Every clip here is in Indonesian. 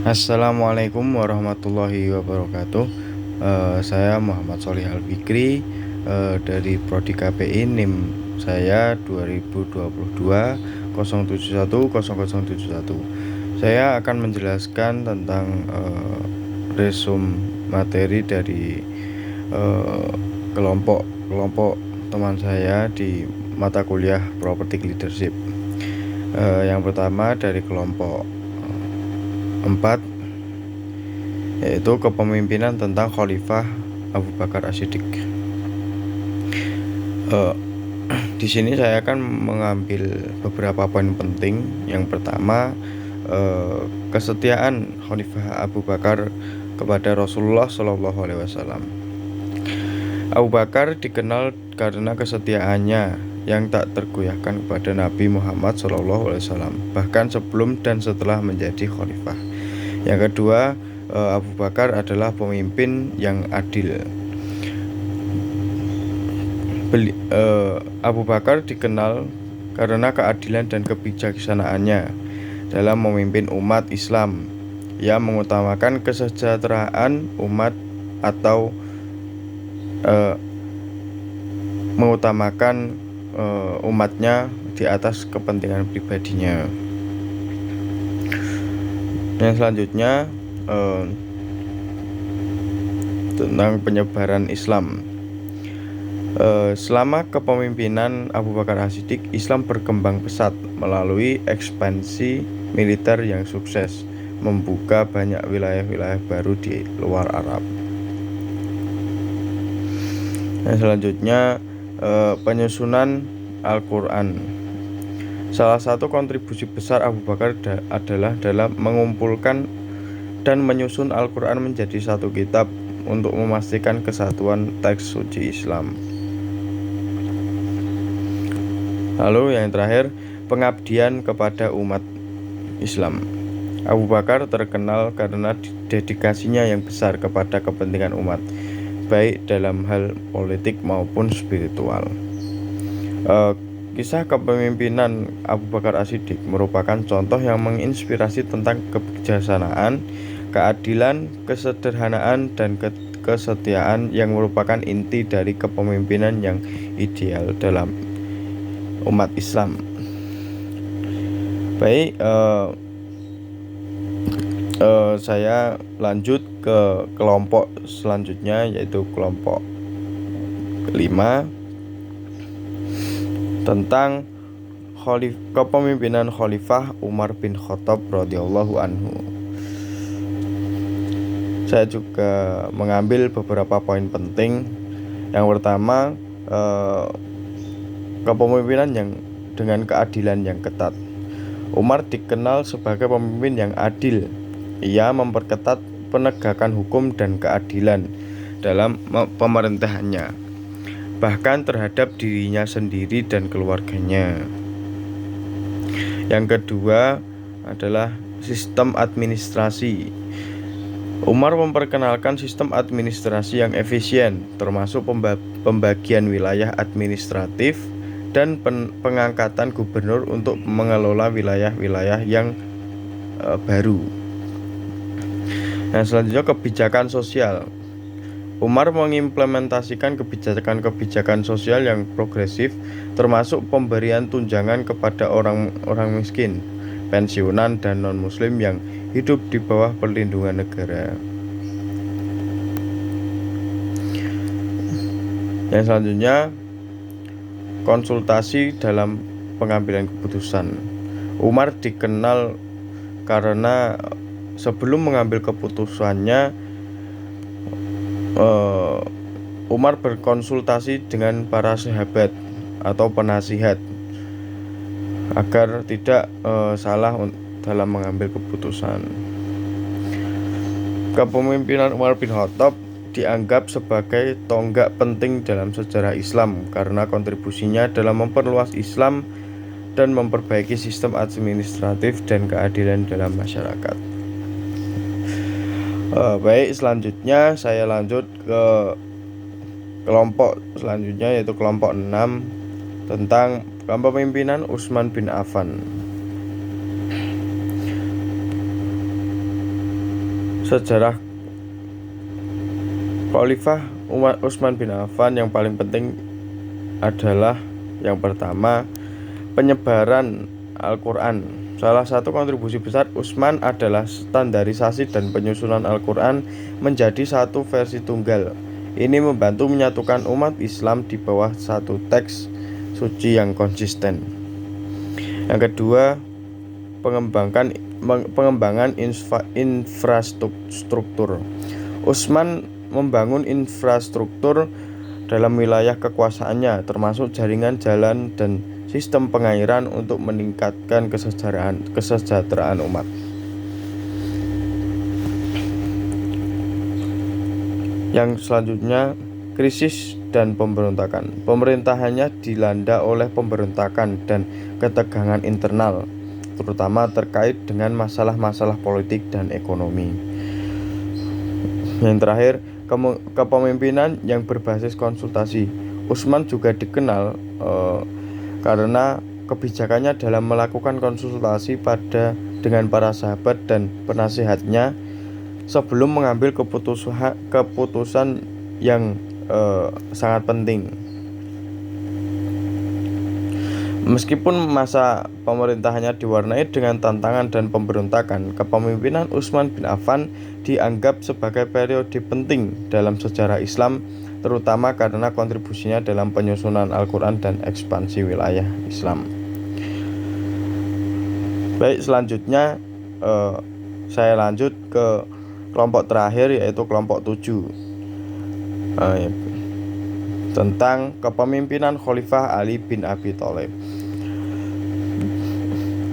Assalamualaikum warahmatullahi wabarakatuh. Saya Muhammad Sholih Al-Fikri, dari Prodi KPI. NIM saya 2022 0710071. Saya akan menjelaskan tentang resum materi dari kelompok teman saya di mata kuliah Property Leadership. Yang pertama dari kelompok 4, yaitu kepemimpinan tentang Khalifah Abu Bakar As-Siddiq. Di sini saya akan mengambil beberapa poin penting. Yang pertama, kesetiaan Khalifah Abu Bakar kepada Rasulullah Shallallahu Alaihi Wasallam. Abu Bakar dikenal karena kesetiaannya yang tak tergoyahkan kepada Nabi Muhammad Shallallahu Alaihi Wasallam, bahkan sebelum dan setelah menjadi khalifah. Yang kedua, Abu Bakar adalah pemimpin yang adil. Abu Bakar dikenal karena keadilan dan kebijaksanaannya dalam memimpin umat Islam. Ia mengutamakan kesejahteraan umat atau mengutamakan umatnya di atas kepentingan pribadinya. Yang selanjutnya tentang penyebaran Islam. Selama kepemimpinan Abu Bakar As-Siddiq, Islam berkembang pesat melalui ekspansi militer yang sukses, membuka banyak wilayah-wilayah baru di luar Arab. Yang selanjutnya, penyusunan Al-Quran. Salah satu kontribusi besar Abu Bakar adalah dalam mengumpulkan dan menyusun Al-Quran menjadi satu kitab untuk memastikan kesatuan teks suci Islam. Lalu yang terakhir, pengabdian kepada umat Islam. Abu Bakar terkenal karena dedikasinya yang besar kepada kepentingan umat, baik dalam hal politik maupun spiritual. Kisah kepemimpinan Abu Bakar As-Siddiq merupakan contoh yang menginspirasi tentang kebijaksanaan, keadilan, kesederhanaan, dan kesetiaan yang merupakan inti dari kepemimpinan yang ideal dalam umat Islam. Baik, saya lanjut ke kelompok selanjutnya, yaitu kelompok 5, tentang kepemimpinan Khalifah Umar bin Khattab radhiyallahu anhu. Saya juga mengambil beberapa poin penting. Yang pertama, kepemimpinan yang dengan keadilan yang ketat. Umar dikenal sebagai pemimpin yang adil. Ia memperketat penegakan hukum dan keadilan dalam pemerintahannya, bahkan terhadap dirinya sendiri dan keluarganya. Yang kedua adalah sistem administrasi. Umar memperkenalkan sistem administrasi yang efisien, termasuk pembagian wilayah administratif dan pengangkatan gubernur untuk mengelola wilayah-wilayah yang baru. Nah, selanjutnya kebijakan sosial. Umar mengimplementasikan kebijakan sosial yang progresif, termasuk pemberian tunjangan kepada orang miskin, pensiunan, dan non-muslim yang hidup di bawah perlindungan negara. Yang selanjutnya, konsultasi dalam pengambilan keputusan. Umar dikenal karena sebelum mengambil keputusannya, Umar berkonsultasi dengan para sahabat atau penasihat agar tidak salah dalam mengambil keputusan. Kepemimpinan Umar bin Khattab dianggap sebagai tonggak penting dalam sejarah Islam karena kontribusinya dalam memperluas Islam dan memperbaiki sistem administratif dan keadilan dalam masyarakat. Baik, selanjutnya saya lanjut ke kelompok selanjutnya, yaitu kelompok 6, tentang kepemimpinan Utsman bin Affan. Sejarah Khalifah Utsman bin Affan yang paling penting adalah yang pertama, penyebaran Al-Quran. Salah satu kontribusi besar Utsman adalah standarisasi dan penyusunan Al-Quran menjadi satu versi tunggal. Ini membantu menyatukan umat Islam di bawah satu teks suci yang konsisten. Yang kedua, pengembangan infrastruktur. Utsman membangun infrastruktur dalam wilayah kekuasaannya, termasuk jaringan jalan dan sistem pengairan untuk meningkatkan kesejahteraan umat. Yang selanjutnya, krisis dan pemberontakan. Pemerintahannya dilanda oleh pemberontakan dan ketegangan internal, terutama terkait dengan masalah-masalah politik dan ekonomi. Yang terakhir, kepemimpinan yang berbasis konsultasi. Utsman juga dikenal karena kebijakannya dalam melakukan konsultasi dengan para sahabat dan penasihatnya sebelum mengambil keputusan yang sangat penting. Meskipun masa pemerintahannya diwarnai dengan tantangan dan pemberontakan, kepemimpinan Utsman bin Affan dianggap sebagai periode penting dalam sejarah Islam, terutama karena kontribusinya dalam penyusunan Al-Quran dan ekspansi wilayah Islam. Baik, selanjutnya saya lanjut ke kelompok terakhir, yaitu kelompok 7, tentang kepemimpinan Khalifah Ali bin Abi Thalib.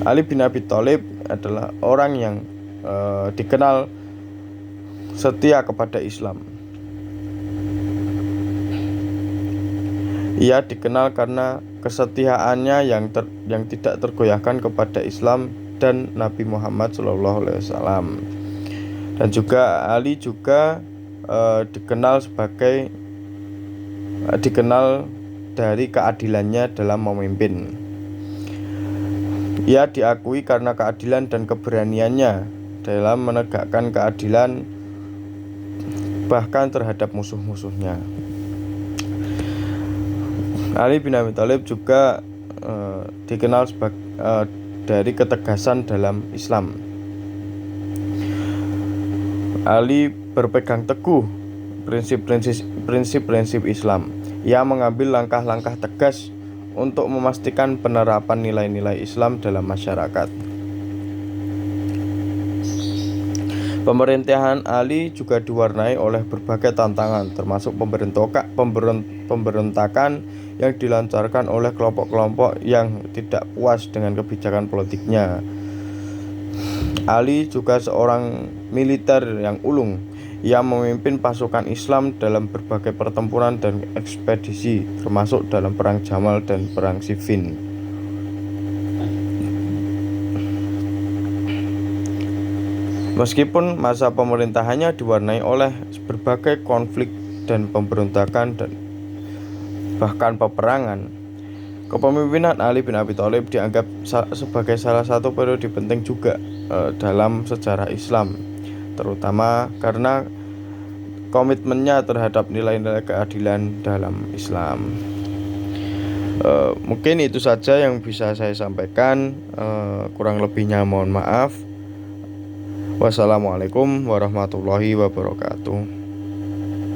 Ali bin Abi Thalib adalah orang yang dikenal setia kepada Islam. Ia dikenal karena kesetiaannya yang tidak tergoyahkan kepada Islam dan Nabi Muhammad SAW. Dan juga Ali juga dikenal dari keadilannya dalam memimpin. Ia diakui karena keadilan dan keberaniannya dalam menegakkan keadilan bahkan terhadap musuh-musuhnya. Ali bin Abi Thalib juga dikenal dari ketegasan dalam Islam. Ali berpegang teguh prinsip-prinsip Islam. Ia mengambil langkah-langkah tegas untuk memastikan penerapan nilai-nilai Islam dalam masyarakat. Pemerintahan Ali juga diwarnai oleh berbagai tantangan, termasuk pemberontakan yang dilancarkan oleh kelompok-kelompok yang tidak puas dengan kebijakan politiknya. Ali juga seorang militer yang ulung. Ia memimpin pasukan Islam dalam berbagai pertempuran dan ekspedisi, termasuk dalam Perang Jamal dan Perang Siffin. Meskipun masa pemerintahannya diwarnai oleh berbagai konflik dan pemberontakan dan bahkan peperangan, kepemimpinan Ali bin Abi Thalib dianggap sebagai salah satu periode penting juga dalam sejarah Islam, terutama karena komitmennya terhadap nilai-nilai keadilan dalam Islam. Mungkin itu saja yang bisa saya sampaikan. Kurang lebihnya mohon maaf. Wassalamualaikum warahmatullahi wabarakatuh.